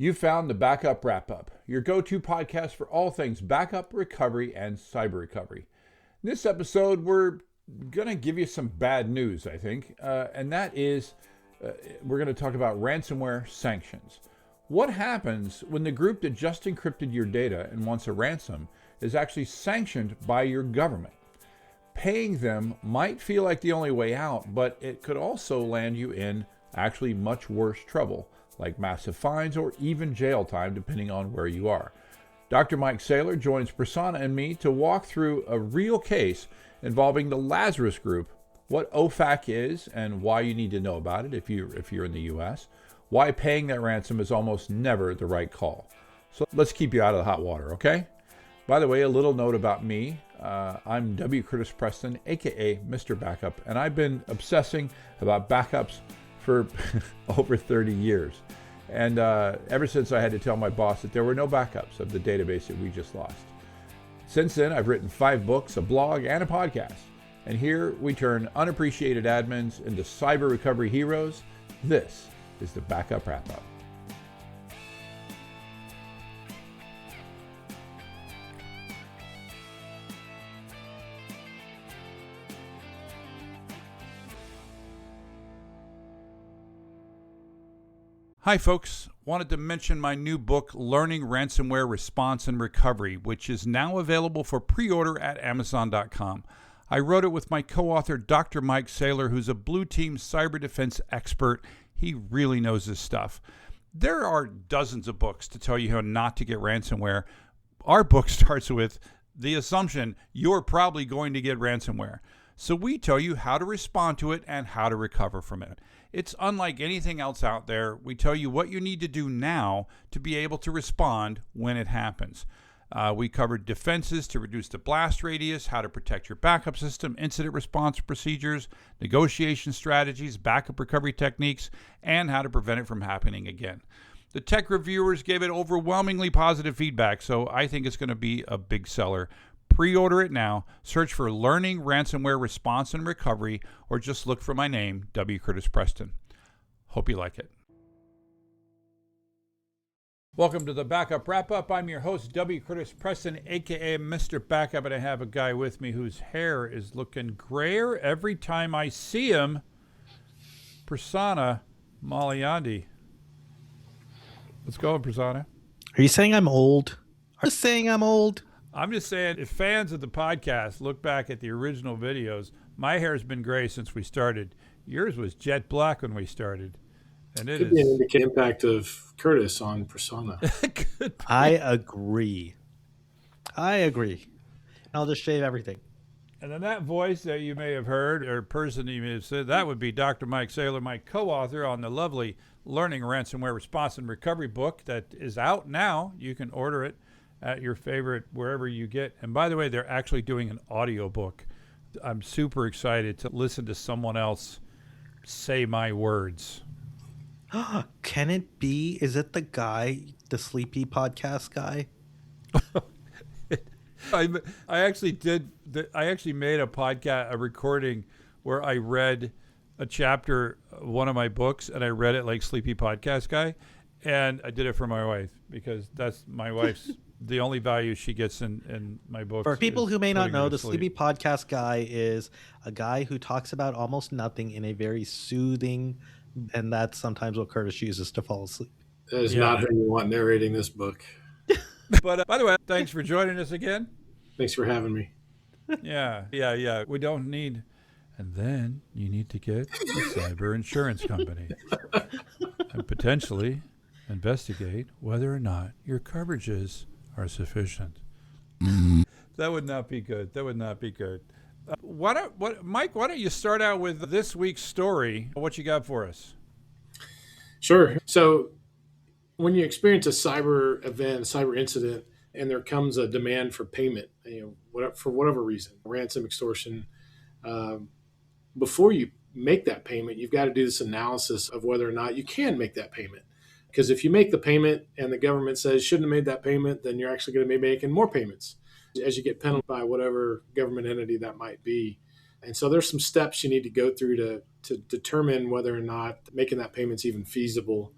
You found the Backup Wrap-Up, your go-to podcast for all things backup, recovery, and cyber recovery. In this episode, we're going to give you some bad news, I think, and that is we're going to talk about ransomware sanctions. What happens when the group that just encrypted your data and wants a ransom is actually sanctioned by your government? Paying them might feel like the only way out, but it could also land you in actually much worse trouble, like massive fines or even jail time, depending on where you are. Dr. Mike Saylor joins Prasanna and me to walk through a real case involving the Lazarus Group, what OFAC is and why you need to know about it if you're in the US, why paying that ransom is almost never the right call. So let's keep you out of the hot water, okay? By the way, a little note about me. I'm W. Curtis Preston, aka Mr. Backup, and I've been obsessing about backups for over 30 years. And ever since I had to tell my boss that there were no backups of the database that we just lost. Since then, I've written 5 books, a blog, and a podcast. And here we turn unappreciated admins into cyber recovery heroes. This is the Backup Wrap-Up. Hi folks, wanted to mention my new book, Learning Ransomware Response and Recovery, which is now available for pre-order at Amazon.com. I wrote it with my co-author, Dr. Mike Saylor, who's a blue team cyber defense expert. He really knows his stuff. There are dozens of books to tell you how not to get ransomware. Our book starts with the assumption you're probably going to get ransomware. So we tell you how to respond to it and how to recover from it. It's unlike anything else out there. We tell you what you need to do now to be able to respond when it happens. We covered defenses to reduce the blast radius, how to protect your backup system, incident response procedures, negotiation strategies, backup recovery techniques, and how to prevent it from happening again. The tech reviewers gave it overwhelmingly positive feedback, so I think it's going to be a big seller. Pre-order it now, search for Learning Ransomware Response and Recovery, or just look for my name, W. Curtis Preston. Hope you like it. Welcome to the Backup Wrap-Up. I'm your host, W. Curtis Preston, a.k.a. Mr. Backup, and I have a guy with me whose hair is looking grayer every time I see him. Prasanna Malayandi. Let's go, Prasanna. Are you saying I'm old? Are you saying I'm old? I'm just saying, if fans of the podcast look back at the original videos, my hair's been gray since we started. Yours was jet black when we started. And it could be an impact of Curtis on Prasanna. I agree. I'll just shave everything. And then that voice that you may have heard, or person you may have said, that would be Dr. Mike Saylor, my co-author on the lovely Learning Ransomware Response and Recovery book that is out now. You can order it at your favorite, wherever you get. And by the way, they're actually doing an audio book. I'm super excited to listen to someone else say my words. Can it be? Is it the guy, the sleepy podcast guy? I actually made a podcast, a recording where I read a chapter of one of my books, and I read it like sleepy podcast guy. And I did it for my wife because that's my wife's the only value she gets in my books. For people who may not know, the sleepy podcast guy is a guy who talks about almost nothing in a very soothing, and that's sometimes what Curtis uses to fall asleep. That is not who you want narrating this book. But by the way, thanks for joining us again. Thanks for having me. Yeah. We don't need, and then you need to get a cyber insurance company and potentially investigate whether or not your coverages are sufficient. That would not be good. Mike, why don't you start out with this week's story? What you got for us? Sure. So when you experience a cyber event, a cyber incident, and there comes a demand for payment, for whatever reason, ransom, extortion, before you make that payment, you've got to do this analysis of whether or not you can make that payment. Because if you make the payment and the government says shouldn't have made that payment, then you're actually going to be making more payments as you get penalized by whatever government entity that might be. And so there's some steps you need to go through to determine whether or not making that payment's even feasible.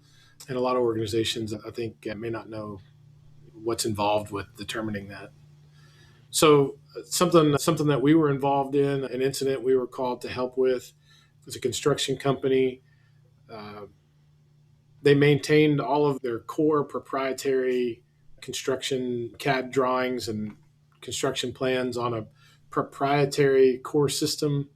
And a lot of organizations, I think, may not know what's involved with determining that. So something that we were involved in, an incident we were called to help with, was a construction company. Uh, they maintained all of their core proprietary construction CAD drawings and construction plans on a proprietary core system.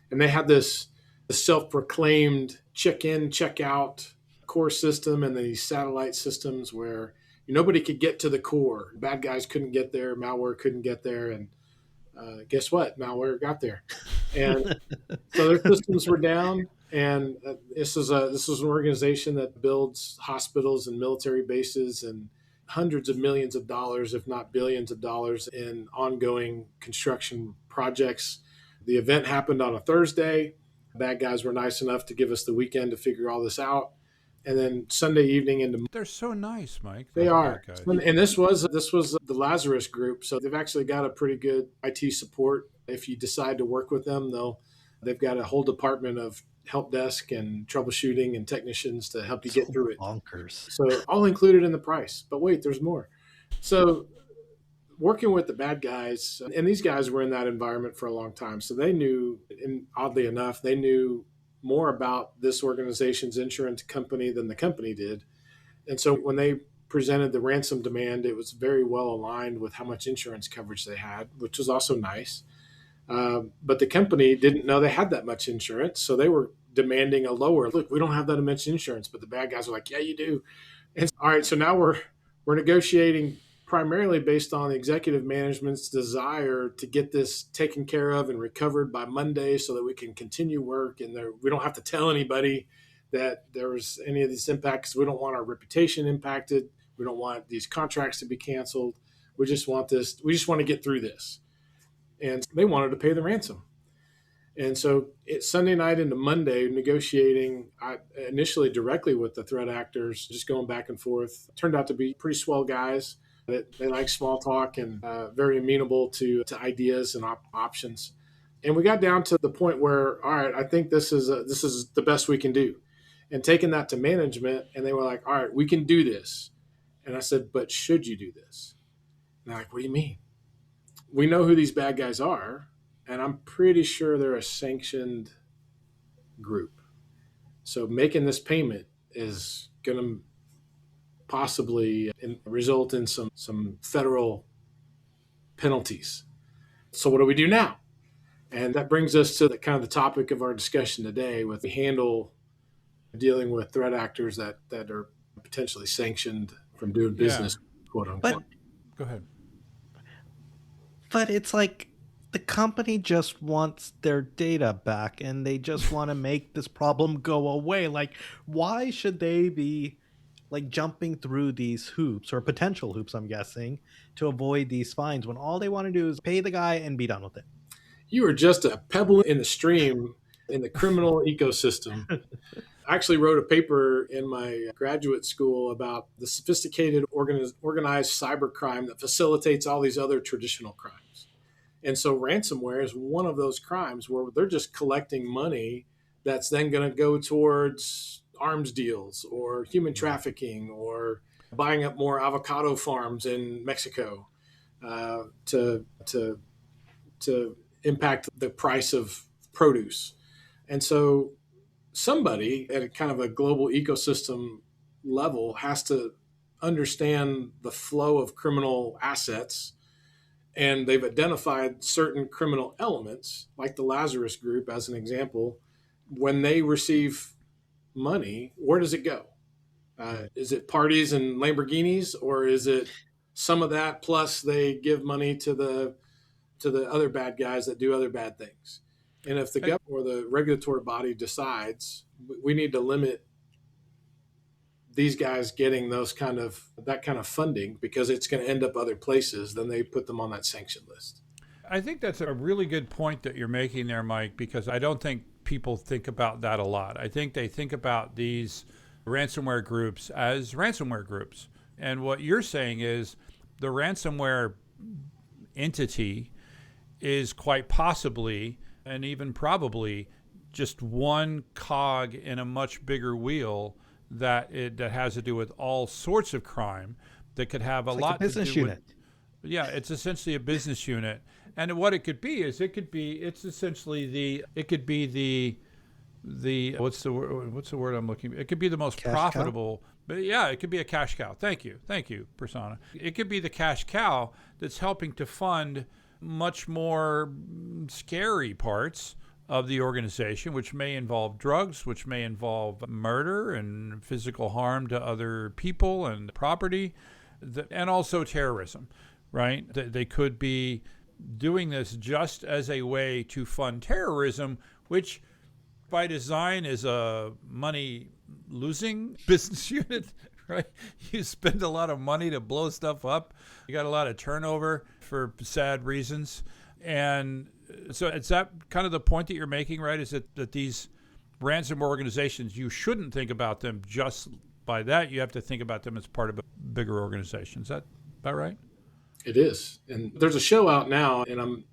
And they had this self-proclaimed check-in, check-out core system and these satellite systems where nobody could get to the core. Bad guys couldn't get there. Malware couldn't get there. And guess what? Malware got there. And so their systems were down. And this is an organization that builds hospitals and military bases and hundreds of millions of dollars, if not billions of dollars, in ongoing construction projects. The event happened on a Thursday. Bad guys were nice enough to give us the weekend to figure all this out. And then Sunday evening into They're so nice, Mike. they are. And this was the Lazarus Group. So they've actually got a pretty good IT support. If you decide to work with them, they've got a whole department of help desk and troubleshooting and technicians to help you get through it. Bonkers. So all included in the price. But wait, there's more. So working with the bad guys, and these guys were in that environment for a long time. So they knew, and oddly enough, they knew more about this organization's insurance company than the company did. And so when they presented the ransom demand, it was very well aligned with how much insurance coverage they had, which was also nice. But the company didn't know they had that much insurance. So they were demanding a lower, look, we don't have that much insurance, but the bad guys are like, yeah, you do. And all right, so now we're negotiating primarily based on executive management's desire to get this taken care of and recovered by Monday so that we can continue work and we don't have to tell anybody that there was any of these impacts. We don't want our reputation impacted. We don't want these contracts to be canceled. We just want to get through this. And they wanted to pay the ransom. And so it's Sunday night into Monday negotiating, initially directly with the threat actors, just going back and forth. Turned out to be pretty swell guys. They like small talk and very amenable to ideas and options. And we got down to the point where, all right, I think this is the best we can do. And taking that to management, and they were like, all right, we can do this. And I said, but should you do this? And they're like, what do you mean? We know who these bad guys are, and I'm pretty sure they're a sanctioned group. So making this payment is going to possibly result in some federal penalties. So what do we do now? And that brings us to the topic of our discussion today, with the handle dealing with threat actors that are potentially sanctioned from doing business, quote unquote. Go ahead. But it's like the company just wants their data back and they just want to make this problem go away. Like, why should they be like jumping through these hoops, or potential hoops, I'm guessing, to avoid these fines when all they want to do is pay the guy and be done with it? You are just a pebble in the stream in the criminal ecosystem. I actually wrote a paper in my graduate school about the sophisticated organized cybercrime that facilitates all these other traditional crimes. And so ransomware is one of those crimes where they're just collecting money that's then going to go towards arms deals or human trafficking or buying up more avocado farms in Mexico to impact the price of produce. And so somebody at a kind of a global ecosystem level has to understand the flow of criminal assets, and they've identified certain criminal elements, like the Lazarus Group as an example. When they receive money, where does it go? Is it parties and Lamborghinis, or is it some of that plus they give money to the other bad guys that do other bad things? And if the government or the regulatory body decides we need to limit these guys getting that kind of funding because it's going to end up other places, then they put them on that sanction list. I think that's a really good point that you're making there, Mike, because I don't think people think about that a lot. I think they think about these ransomware groups as ransomware groups. And what you're saying is the ransomware entity is quite possibly and even probably just one cog in a much bigger wheel that has to do with all sorts of crime that could have a lot business to do unit. with. Yeah, it's essentially a business unit, and what it could be is it's essentially it could be the what's the word I'm looking. It could be the most Cash profitable. But yeah, it could be a cash cow. Thank you, Prasanna. It could be the cash cow that's helping to fund much more scary parts of the organization, which may involve drugs, which may involve murder and physical harm to other people and property, and also terrorism, right? They could be doing this just as a way to fund terrorism, which by design is a money-losing business unit, right? You spend a lot of money to blow stuff up. You got a lot of turnover for sad reasons. And so it's that kind of the point that you're making, right? Is that these ransom organizations, you shouldn't think about them just by that. You have to think about them as part of a bigger organization. Is that about right? It is. And there's a show out now, and I'm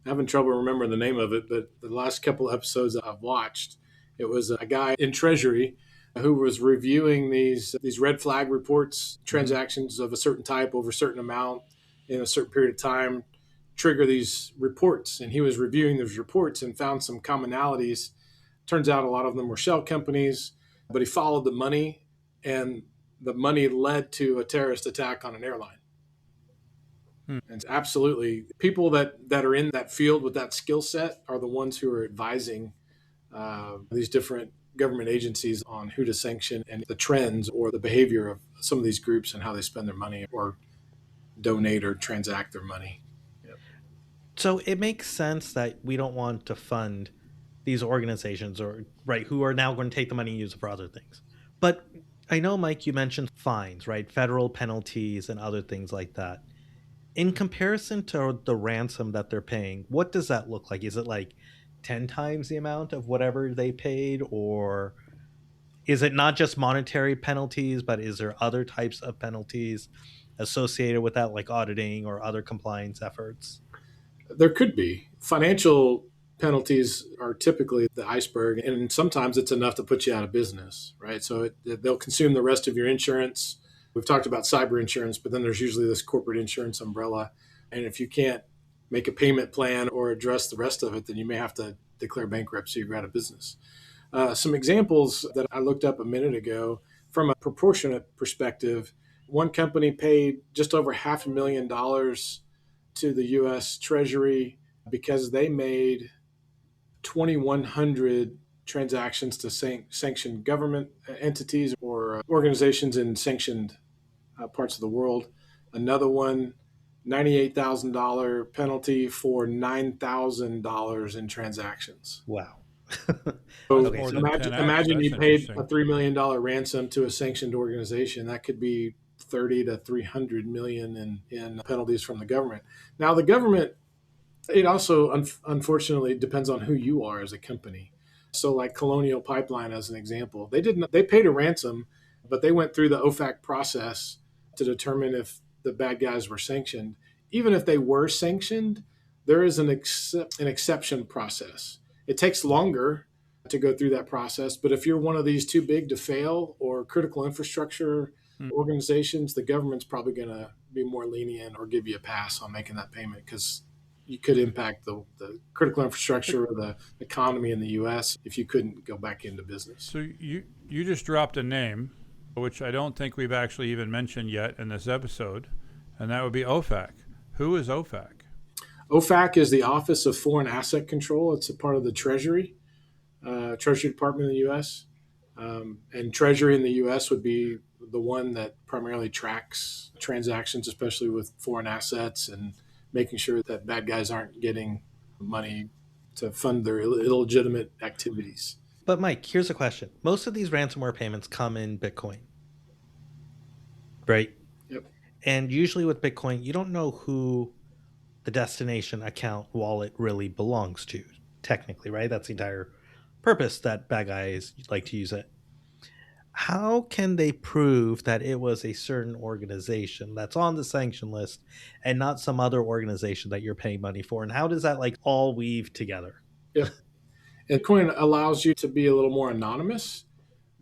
having trouble remembering the name of it, but the last couple of episodes that I've watched, it was a guy in Treasury who was reviewing these red flag reports, transactions of a certain type over a certain amount in a certain period of time, trigger these reports. And he was reviewing those reports and found some commonalities. Turns out a lot of them were shell companies, but he followed the money, and the money led to a terrorist attack on an airline. And absolutely, people that are in that field with that skill set are the ones who are advising these different government agencies on who to sanction and the trends or the behavior of some of these groups and how they spend their money or donate or transact their money. Yep. So it makes sense that we don't want to fund these organizations who are now going to take the money and use it for other things. But I know, Mike, you mentioned fines, right? Federal penalties and other things like that. In comparison to the ransom that they're paying, what does that look like? Is it like 10 times the amount of whatever they paid? Or is it not just monetary penalties, but is there other types of penalties associated with that, like auditing or other compliance efforts? There could be. Financial penalties are typically the iceberg, and sometimes it's enough to put you out of business, right? So they'll consume the rest of your insurance. We've talked about cyber insurance, but then there's usually this corporate insurance umbrella. And if you can't make a payment plan or address the rest of it, then you may have to declare bankruptcy or go out of business. Some examples that I looked up a minute ago from a proportionate perspective, one company paid just over $500,000 to the US Treasury because they made 2,100 transactions to sanctioned government entities or organizations in sanctioned parts of the world. Another one, $98,000 penalty for $9,000 in transactions. Wow. So Okay, so imagine you That's paid interesting. a $3 million ransom to a sanctioned organization. That could be 30 to 300 million in penalties from the government. Now, the government, it also unfortunately depends on who you are as a company. So like Colonial Pipeline, as an example, they paid a ransom, but they went through the OFAC process to determine if the bad guys were sanctioned. Even if they were sanctioned, there is an exception process. It takes longer to go through that process, but if you're one of these too big to fail or critical infrastructure organizations, the government's probably going to be more lenient or give you a pass on making that payment because you could impact the critical infrastructure or the economy in the U.S. if you couldn't go back into business. So you just dropped a name, which I don't think we've actually even mentioned yet in this episode, and that would be OFAC. Who is OFAC? OFAC is the Office of Foreign Asset Control. It's a part of the Treasury Department in the U.S. And Treasury in the U.S. would be the one that primarily tracks transactions, especially with foreign assets and making sure that bad guys aren't getting money to fund their illegitimate activities. But Mike, here's a question. Most of these ransomware payments come in Bitcoin, right? Yep. And usually with Bitcoin, you don't know who the destination account wallet really belongs to, technically, right? That's the entire purpose that bad guys like to use it. How can they prove that it was a certain organization that's on the sanction list and not some other organization that you're paying money for? And how does that like all weave together? Yep. And Bitcoin allows you to be a little more anonymous,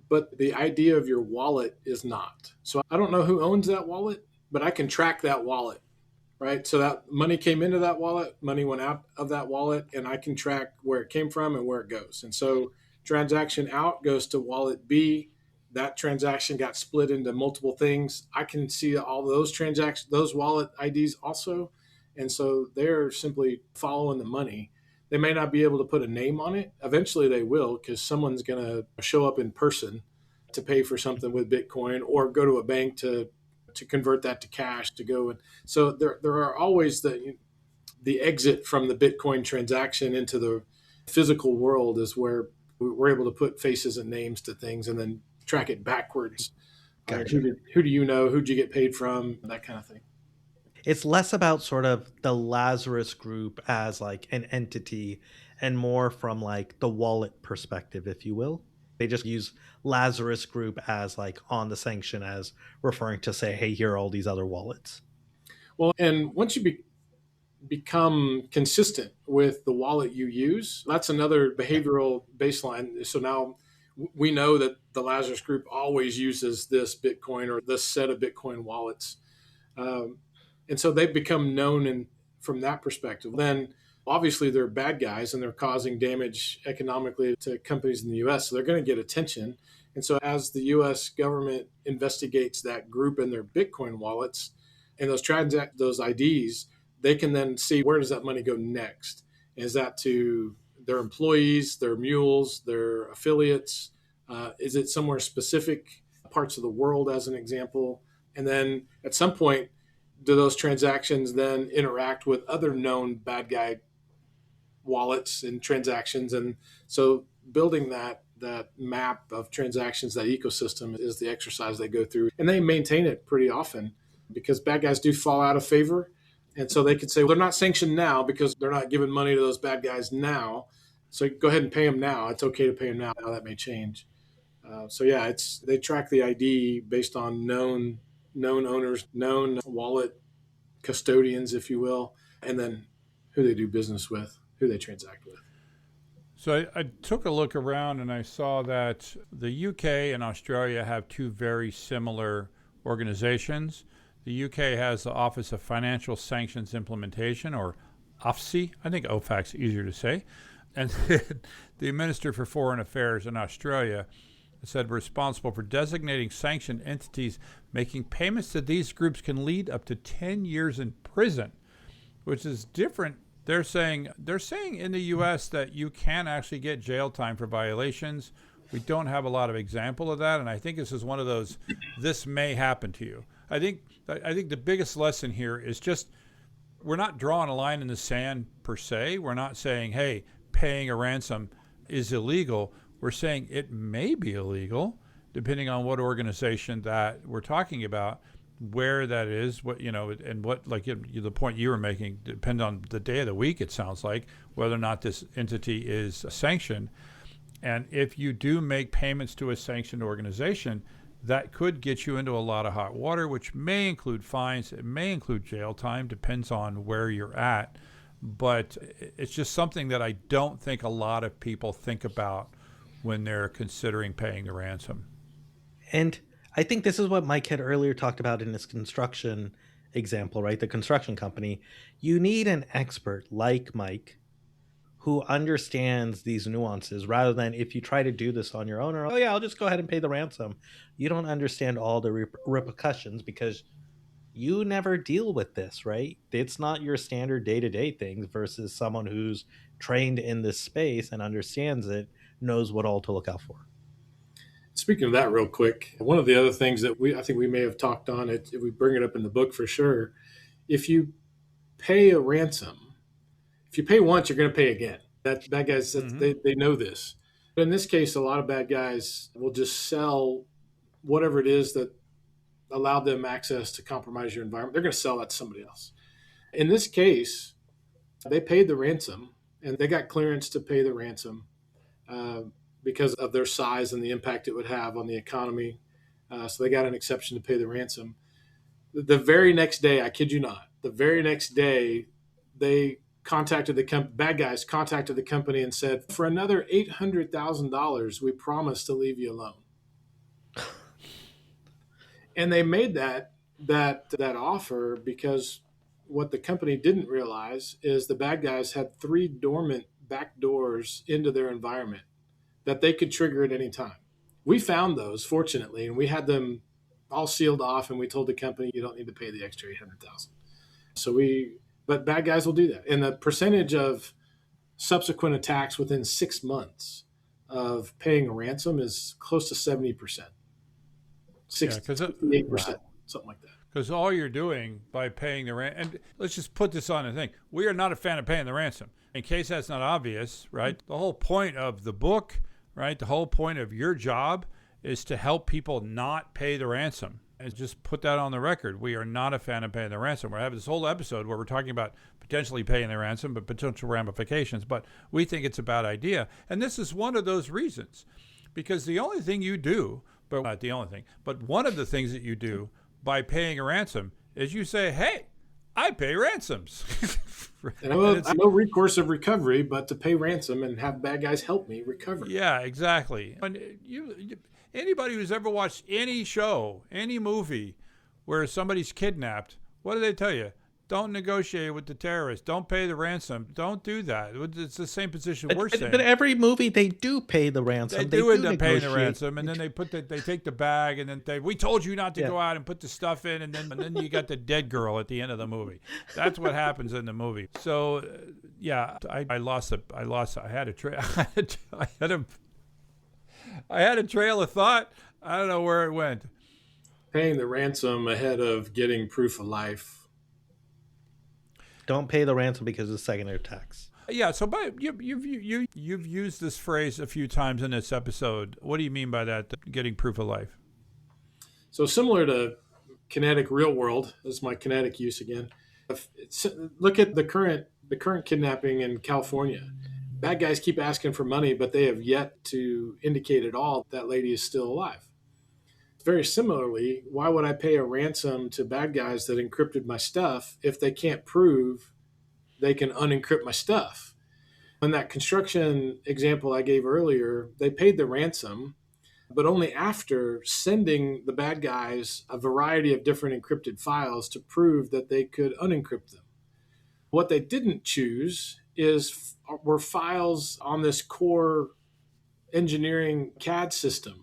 but the idea of your wallet is not. So I don't know who owns that wallet, but I can track that wallet, right? So that money came into that wallet, money went out of that wallet, and I can track where it came from and where it goes. And so transaction out goes to wallet B. That transaction got split into multiple things. I can see all those transactions, those wallet IDs also. And so they're simply following the money. They may not be able to put a name on it. Eventually they will, because someone's going to show up in person to pay for something with Bitcoin or go to a bank to convert that to cash to go. And so there are always the exit from the Bitcoin transaction into the physical world is where we're able to put faces and names to things and then track it backwards. Gotcha. Who do you know? Who'd you get paid from? That kind of thing. It's less about sort of the Lazarus Group as like an entity and more from like the wallet perspective, if you will. They just use Lazarus Group as like on the sanction as referring to say, hey, here are all these other wallets. Well, and once you become consistent with the wallet you use, that's another behavioral baseline. So now we know that the Lazarus Group always uses this Bitcoin or this set of Bitcoin wallets. And so they've become known from that perspective. Then obviously they're bad guys and they're causing damage economically to companies in the US. So they're going to get attention. And so as the US government investigates that group and their Bitcoin wallets and those IDs, they can then see where does that money go next? Is that to their employees, their mules, their affiliates? Is it somewhere specific parts of the world as an example? And then at some point, do those transactions then interact with other known bad guy wallets and transactions? And so building that map of transactions, that ecosystem is the exercise they go through. And they maintain it pretty often because bad guys do fall out of favor. And so they could say, well, they're not sanctioned now because they're not giving money to those bad guys now. So go ahead and pay them now. It's okay to pay them now. Now that may change. They track the ID based on known owners, known wallet custodians, if you will, and then who they do business with, who they transact with. So I took a look around and I saw that the UK and Australia have two very similar organizations. The UK has the Office of Financial Sanctions Implementation, or OFSI. I think OFAC's easier to say. And the Minister for Foreign Affairs in Australia said responsible for designating sanctioned entities making payments to these groups can lead up to 10 years in prison, which is different. They're saying in the U.S. that you can actually get jail time for violations. We don't have a lot of example of that, and I think this is one of those, this may happen to you. I think the biggest lesson here is just we're not drawing a line in the sand per se. We're not saying, hey, paying a ransom is illegal. We're saying it may be illegal, depending on what organization that we're talking about, where that is, and what, like the point you were making, depends on the day of the week, it sounds like, whether or not this entity is sanctioned. And if you do make payments to a sanctioned organization, that could get you into a lot of hot water, which may include fines. It may include jail time, depends on where you're at. But it's just something that I don't think a lot of people think about when they're considering paying the ransom. And I think this is what Mike had earlier talked about in his construction example, right? The construction company. You need an expert like Mike who understands these nuances rather than if you try to do this on your own or, oh yeah, I'll just go ahead and pay the ransom. You don't understand all the repercussions because you never deal with this, right? It's not your standard day-to-day things versus someone who's trained in this space and understands it, knows what all to look out for. Speaking of that real quick, one of the other things that I think we may have talked on it, if we bring it up in the book for sure, if you pay a ransom, if you pay once, you're going to pay again. That bad guys, they know this. But in this case, a lot of bad guys will just sell whatever it is that allowed them access to compromise your environment. They're going to sell that to somebody else. In this case, they paid the ransom and they got clearance to pay the ransom because of their size and the impact it would have on the economy. So they got an exception to pay the ransom. The very next day, I kid you not, the very next day, they contacted bad guys contacted the company and said, for another $800,000, we promise to leave you alone. And they made that offer because what the company didn't realize is the bad guys had 3 dormant back doors into their environment that they could trigger at any time. We found those, fortunately, and we had them all sealed off, and we told the company, you don't need to pay the extra $800,000. But bad guys will do that. And the percentage of subsequent attacks within 6 months of paying a ransom is close to 70%, 68%, something like that. Because all you're doing by paying the ransom, and let's just put this on the thing. We are not a fan of paying the ransom. In case that's not obvious, right? The whole point of the book, right? The whole point of your job is to help people not pay the ransom. And just put that on the record. We are not a fan of paying the ransom. We're having this whole episode where we're talking about potentially paying the ransom, but potential ramifications. But we think it's a bad idea. And this is one of those reasons. Because the only thing you do, but not the only thing, but one of the things that you do by paying a ransom is you say, hey, I pay ransoms. And I have no recourse of recovery but to pay ransom and have bad guys help me recover. Yeah, exactly. And anybody who's ever watched any show, any movie where somebody's kidnapped, what do they tell you? Don't negotiate with the terrorists. Don't pay the ransom. Don't do that. It's the same position we're saying. But every movie, they do pay the ransom. They do end up paying the ransom, and then they take the bag, and then we told you not to go out and put the stuff in, and then you got the dead girl at the end of the movie. That's what happens in the movie. So, I lost it. I had a trail of thought. I don't know where it went. Paying the ransom ahead of getting proof of life. Don't pay the ransom because it's secondary tax. Yeah, so you've used this phrase a few times in this episode. What do you mean by that, getting proof of life? So similar to kinetic real world, this is my kinetic use again. Look at the current kidnapping in California. Bad guys keep asking for money, but they have yet to indicate at all that lady is still alive. Very similarly, why would I pay a ransom to bad guys that encrypted my stuff if they can't prove they can unencrypt my stuff? In that construction example I gave earlier, they paid the ransom, but only after sending the bad guys a variety of different encrypted files to prove that they could unencrypt them. What they didn't choose were files on this core engineering CAD system.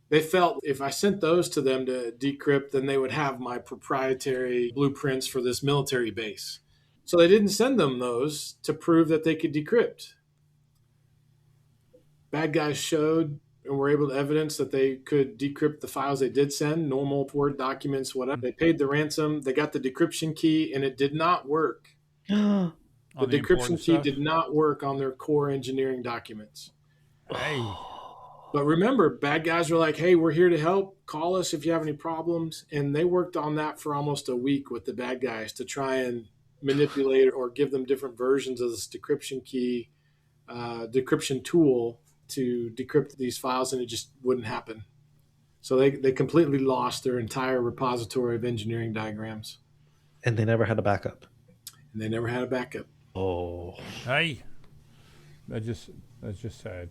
They felt if I sent those to them to decrypt, then they would have my proprietary blueprints for this military base. So they didn't send them those to prove that they could decrypt. Bad guys showed and were able to evidence that they could decrypt the files they did send, normal Word documents, whatever. They paid the ransom, they got the decryption key, and it did not work. The decryption key did not work on their core engineering documents. Hey. But remember, bad guys were like, hey, we're here to help. Call us if you have any problems. And they worked on that for almost a week with the bad guys to try and manipulate or give them different versions of this decryption key, decryption tool to decrypt these files, and it just wouldn't happen. So they completely lost their entire repository of engineering diagrams. And they never had a backup. Oh. Hey. That's just sad.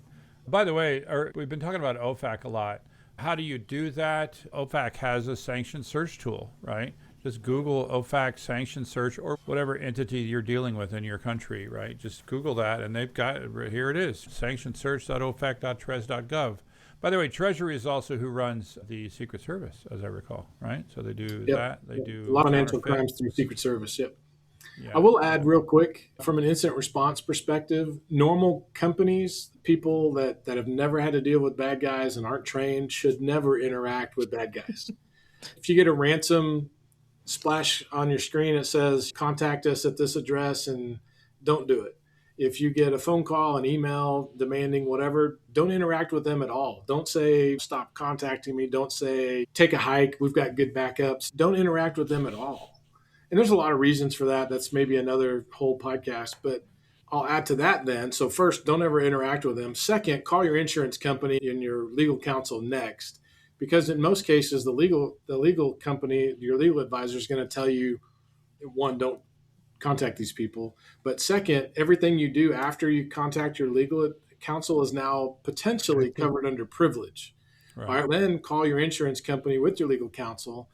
By the way, we've been talking about OFAC a lot. How do you do that? OFAC has a sanction search tool, right? Just Google OFAC sanction search or whatever entity you're dealing with in your country, right? Just Google that, and they've got it. Here it is, sanctionsearch.ofac.tres.gov. By the way, Treasury is also who runs the Secret Service, as I recall, right? So they do that. They do a lot of financial crimes through Secret Service, yep. Yeah. I will add real quick, from an incident response perspective, normal companies, people that have never had to deal with bad guys and aren't trained, should never interact with bad guys. If you get a ransom splash on your screen, it says, contact us at this address, and don't do it. If you get a phone call, an email demanding whatever, don't interact with them at all. Don't say, stop contacting me. Don't say, take a hike. We've got good backups. Don't interact with them at all. And there's a lot of reasons for that. That's maybe another whole podcast, but I'll add to that then. So first, don't ever interact with them. Second, call your insurance company and your legal counsel next, because in most cases, the legal company, your legal advisor, is going to tell you, one, don't contact these people. But second, everything you do after you contact your legal counsel is now potentially covered under privilege. Right. All right, then call your insurance company with your legal counsel.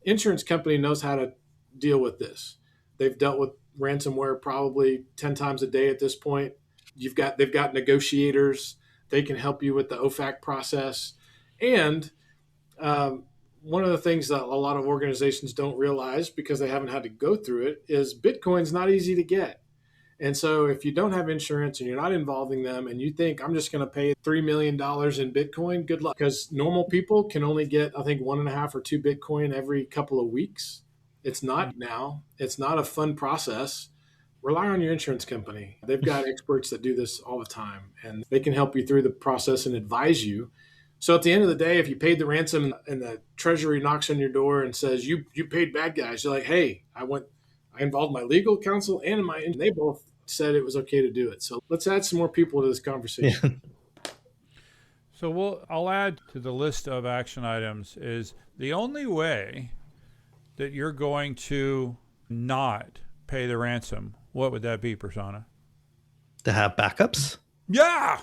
Insurance company knows how to deal with this. They've dealt with ransomware probably 10 times a day at this point. They've got negotiators. They can help you with the OFAC process. And one of the things that a lot of organizations don't realize because they haven't had to go through it is Bitcoin's not easy to get. And so if you don't have insurance and you're not involving them and you think I'm just going to pay $3 million in Bitcoin, good luck. Because normal people can only get, I think, 1.5 or 2 Bitcoin every couple of weeks. It's not now. It's not a fun process. Rely on your insurance company. They've got experts that do this all the time, and they can help you through the process and advise you. So at the end of the day, if you paid the ransom and the Treasury knocks on your door and says, you paid bad guys, you're like, hey, I involved my legal counsel and they both said it was okay to do it. So let's add some more people to this conversation. Yeah. So I'll add to the list of action items is the only way that you're going to not pay the ransom. What would that be, Prasanna? To have backups? Yeah.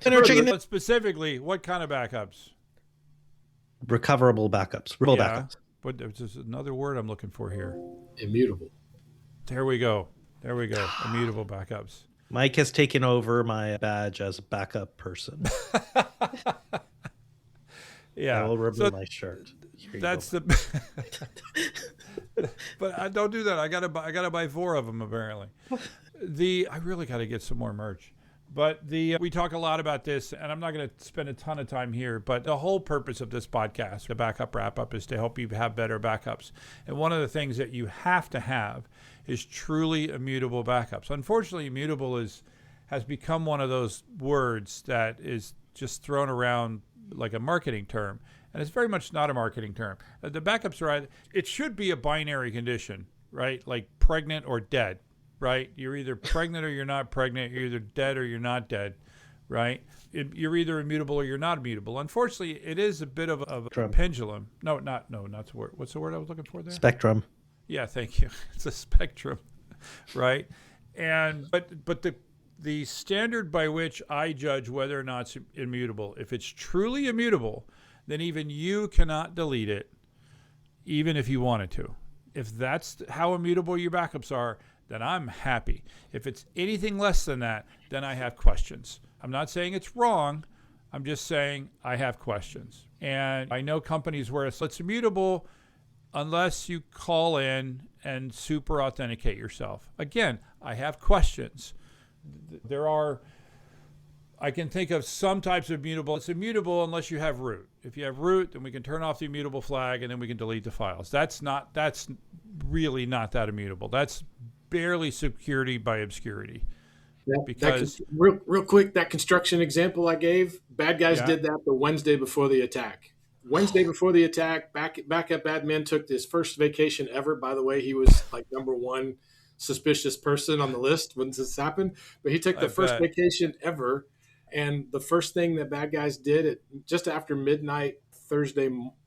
But specifically, what kind of backups? Recoverable backups. Backups. But there's another word I'm looking for here. Immutable. There we go. Immutable backups. Mike has taken over my badge as a backup person. Yeah. I will remove my shirt. That's the. But don't do that. I gotta buy 4 of them apparently. I really got to get some more merch. But we talk a lot about this, and I'm not going to spend a ton of time here, but the whole purpose of this podcast, the Backup Wrap-Up, is to help you have better backups. And one of the things that you have to have is truly immutable backups. Unfortunately, immutable has become one of those words that is just thrown around like a marketing term, and it's very much not a marketing term. The backups are, it should be a binary condition, right? Like pregnant or dead. Right? You're either pregnant or you're not pregnant. You're either dead or you're not dead, right? You're either immutable or you're not immutable. Unfortunately, it is a bit of a pendulum. No, not the word. What's the word I was looking for there? Spectrum. Yeah, thank you. It's a spectrum, right? And but the standard by which I judge whether or not it's immutable, if it's truly immutable, then even you cannot delete it, even if you wanted to. If that's how immutable your backups are, then I'm happy. If it's anything less than that, then I have questions. I'm not saying it's wrong. I'm just saying I have questions. And I know companies where it's immutable unless you call in and super authenticate yourself. Again, I have questions. I can think of some types of immutable. It's immutable unless you have root. If you have root, then we can turn off the immutable flag and then we can delete the files. That's really not that immutable. That's barely security by obscurity. Real quick, that construction example I gave, bad guys did that the Wednesday before the attack. Wednesday before the attack, backup admin took his first vacation ever. By the way, he was like number 1 suspicious person on the list when this happened. But he took the first vacation ever. And the first thing that bad guys did just after midnight,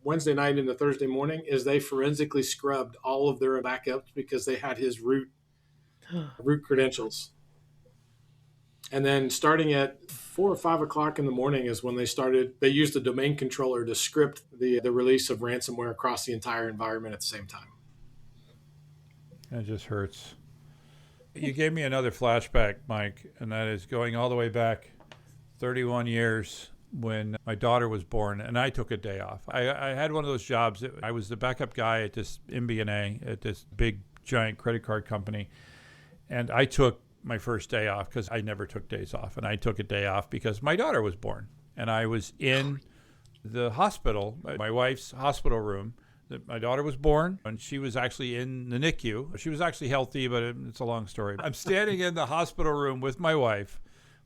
Wednesday night into Thursday morning, is they forensically scrubbed all of their backups because they had his root credentials. And then starting at 4 or 5 o'clock in the morning is when they used the domain controller to script the release of ransomware across the entire environment at the same time. That just hurts. You gave me another flashback, Mike, and that is going all the way back 31 years when my daughter was born, and I took a day off. I had one of those jobs. I was the backup guy at this MBNA, at this big, giant credit card company, and I took my first day off because I never took days off, and I took a day off because my daughter was born, and I was in the hospital, my wife's hospital room. My daughter was born, and she was actually in the NICU. She was actually healthy, but it's a long story. I'm standing in the hospital room with my wife,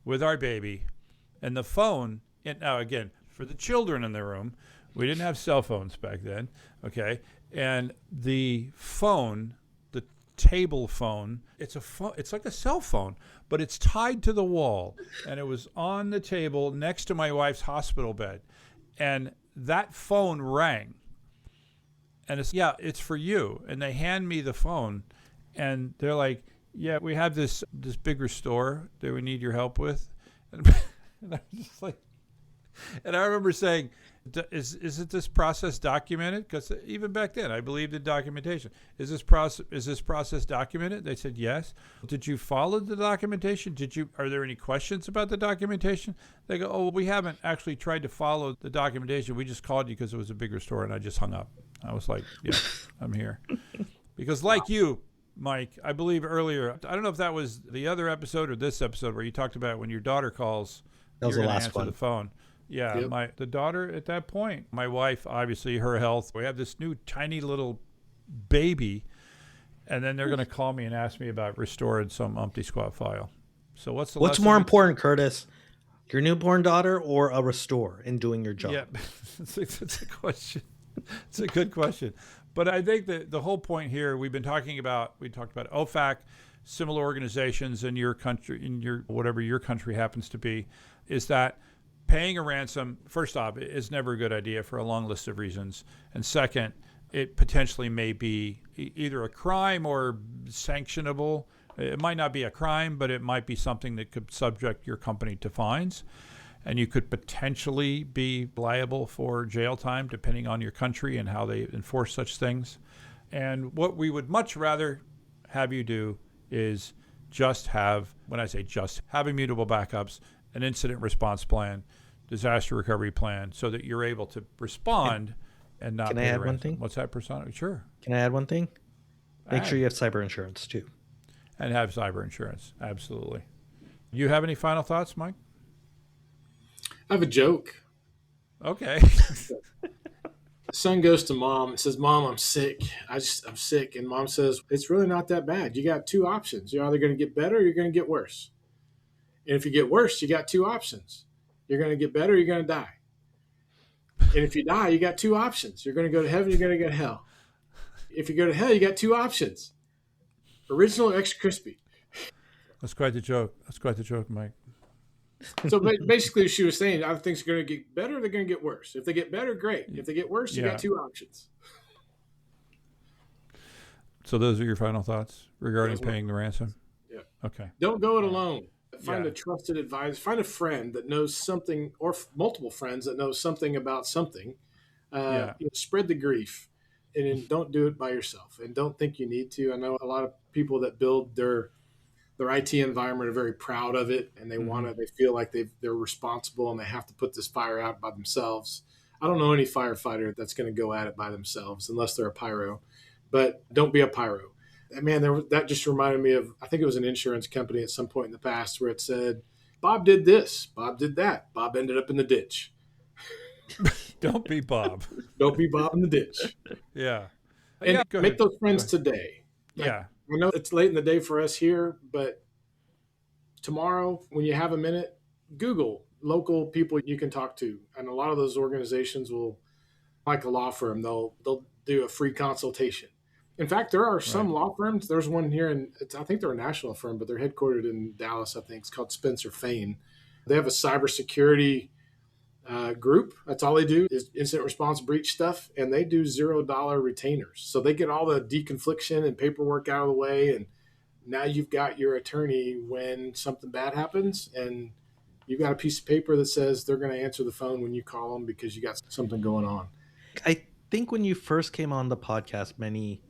with our baby, and the phone. And now, again, for the children in the room, we didn't have cell phones back then, okay? And the phone, the table phone, it's like a cell phone, but it's tied to the wall, and it was on the table next to my wife's hospital bed, and that phone rang. And it's for you. And they hand me the phone, and they're like, yeah, we have this big restore that we need your help with. And I'm just like, And I remember saying, isn't this process documented? Because even back then, I believed in documentation. Is this process documented? They said yes. Did you follow the documentation? Are there any questions about the documentation? They go, oh, we haven't actually tried to follow the documentation. We just called you because it was a bigger store, and I just hung up. I was like, yeah, I'm here. Because like you, Mike, I believe earlier, I don't know if that was the other episode or this episode where you talked about when your daughter calls, That was you're the going to last answer one. the phone. Yeah, Yep. the daughter at that point, my wife, obviously her health. We have this new tiny little baby, and then they're going to call me and ask me about restoring some umpty squat file. So what's What's more important, Curtis? Your newborn daughter or a restore in doing your job? Yeah, it's a question. It's a good question. But I think that the whole point here, we talked about OFAC, similar organizations in your country, whatever your country happens to be, is that paying a ransom, first off, is never a good idea for a long list of reasons. And second, it potentially may be either a crime or sanctionable. It might not be a crime, but it might be something that could subject your company to fines. And you could potentially be liable for jail time, depending on your country and how they enforce such things. And what we would much rather have you do is just have, when I say just, have immutable backups, an incident response plan, disaster recovery plan, so that you're able to respond and not Can I pay add the one ransom. thing? What's that, Prasanna? Sure. Can I add one thing? Make Add. sure you have cyber insurance too. And have cyber insurance. Absolutely. You have any final thoughts, Mike? I have a joke. Okay. Son goes to mom and says, "Mom, I'm sick. I'm sick." And mom says, "It's really not that bad. You got two options. You're either going to get better or you're going to get worse. And if you get worse, you got two options. You're going to get better or you're going to die. And if you die, you got two options. You're going to go to heaven, you're going to go to hell. If you go to hell, you got two options. Original or extra crispy." That's quite the joke. Mike. So basically, she was saying, either things are going to get better or they're going to get worse. If they get better, great. If they get worse, you Yeah. got two options. So those are your final thoughts regarding Those were- paying the ransom? Yeah. Okay. Don't go it alone. Find Yeah. a trusted advisor. Find a friend that knows something, or multiple friends that know something about something. Spread the grief, and then don't do it by yourself. And don't think you need to. I know a lot of people that build their IT environment are very proud of it, and they want to. They feel like they're responsible, and they have to put this fire out by themselves. I don't know any firefighter that's going to go at it by themselves unless they're a pyro. But don't be a pyro. Man, that just reminded me of, I think it was an insurance company at some point in the past where it said, "Bob did this, Bob did that, Bob ended up in the ditch." Don't be Bob. Don't be Bob in the ditch. Yeah. And Yeah, go make ahead. those friends Go today. Yeah. I know it's late in the day for us here, but tomorrow, when you have a minute, Google local people you can talk to. And a lot of those organizations will, like a law firm, they'll do a free consultation. In fact, there are some law firms. There's one here, I think they're a national firm, but they're headquartered in Dallas, I think. It's called Spencer Fain. They have a cybersecurity group. That's all they do is incident response breach stuff, and they do $0 retainers. So they get all the deconfliction and paperwork out of the way, and now you've got your attorney when something bad happens, and you've got a piece of paper that says they're going to answer the phone when you call them because you got something going on. I think when you first came on the podcast many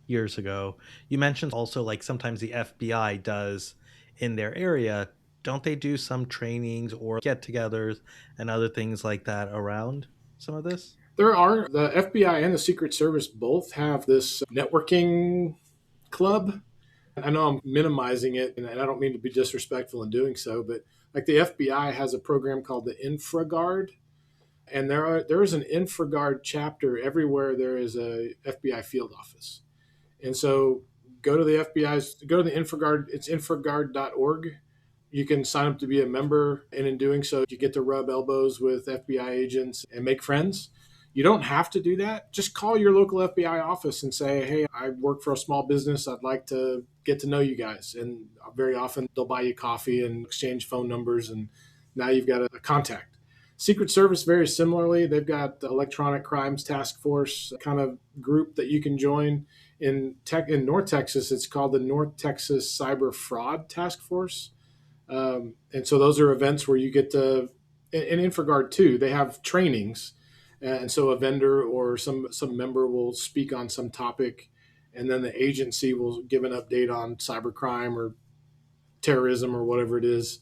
years ago, you mentioned also like sometimes the FBI does in their area. Don't they do some trainings or get-togethers and other things like that around some of this? There are. The FBI and the Secret Service both have this networking club. I know I'm minimizing it, and I don't mean to be disrespectful in doing so, but like the FBI has a program called the InfraGard, and there is an InfraGard chapter everywhere there is a FBI field office. And so go to the InfraGard, it's infragard.org. You can sign up to be a member, and in doing so, you get to rub elbows with FBI agents and make friends. You don't have to do that. Just call your local FBI office and say, "Hey, I work for a small business. I'd like to get to know you guys." And very often they'll buy you coffee and exchange phone numbers, and now you've got a contact. Secret Service, very similarly, they've got the Electronic Crimes Task Force kind of group that you can join. In North Texas, it's called the North Texas Cyber Fraud Task Force. And so those are events where you get to And InfraGard too, they have trainings. And so a vendor or some member will speak on some topic, and then the agency will give an update on cybercrime or terrorism or whatever it is.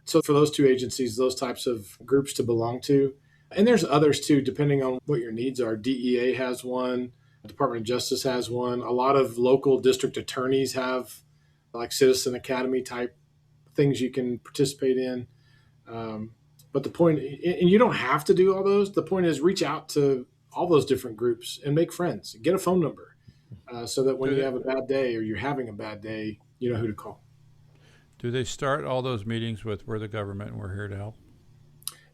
So for those two agencies, those types of groups to belong to. And there's others too, depending on what your needs are. DEA has one, Department of Justice has one. A lot of local district attorneys have like Citizen Academy type things you can participate in. But the point, and you don't have to do all those. The point is reach out to all those different groups and make friends. Get a phone number so that when you have a bad day or you're having a bad day, you know who to call. Do they start all those meetings with "We're the government and we're here to help"?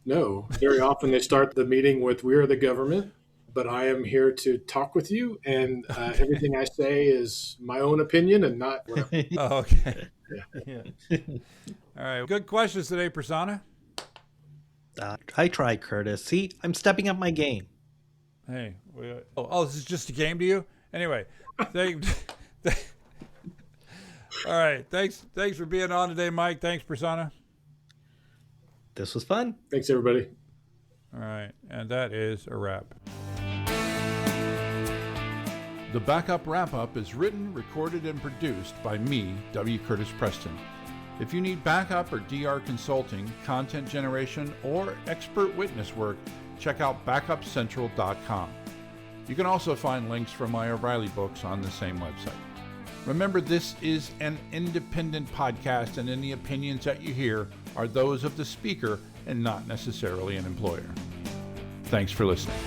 No. Very often they start the meeting with "We are the government, but I am here to talk with you, and everything I say is my own opinion and not whatever." Oh, okay. Yeah. All right. Good questions today, Prasanna. I try, Curtis. See, I'm stepping up my game. Hey. This is just a game to you? Anyway. All right. Thanks for being on today, Mike. Thanks, Prasanna. This was fun. Thanks, everybody. All right. And that is a wrap. The Backup Wrap-Up is written, recorded, and produced by me, W. Curtis Preston. If you need backup or DR consulting, content generation, or expert witness work, check out backupcentral.com. You can also find links from my O'Reilly books on the same website. Remember, this is an independent podcast, and any opinions that you hear are those of the speaker and not necessarily an employer. Thanks for listening.